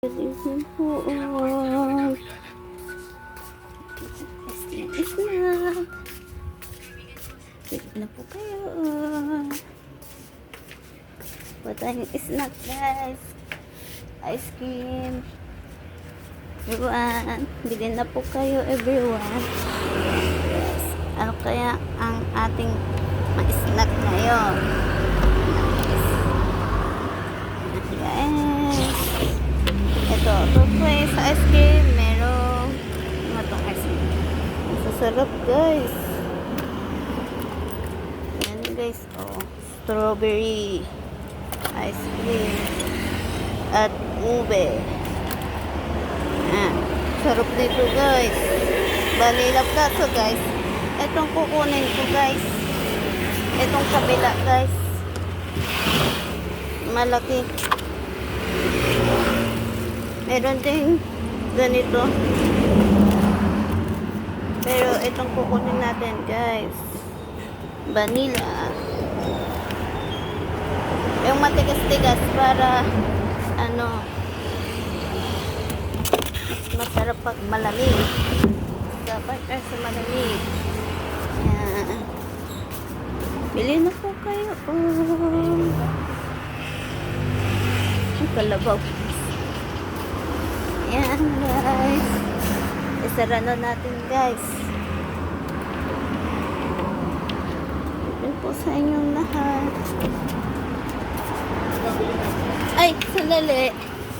Good evening po all. Snack. Bili na po kayo. Patayong snack guys. Ice cream. Everyone. Bili na po kayo everyone. Yes. Ano kaya ang ating ma-snack ngayon? Guys. Ito, turquoise sa ice cream. Merong ano itong ice cream? Masasarap guys. Yan guys. Oh, strawberry ice cream at ube. Ah, sarap dito guys. Balilap kaso guys. Itong kukunin ko guys. Itong kabila guys. Malaki. Meron ding ganito. Pero itong kukunin natin guys. Vanilla. Yung matigas-tigas para ano masarap pag malamig. Dapat kasi malamig. Yan. Bili na po kayo. Ang kalabaw. Yan guys. Isara na natin guys. Yun po sa inyong lahat. Ay, sandali.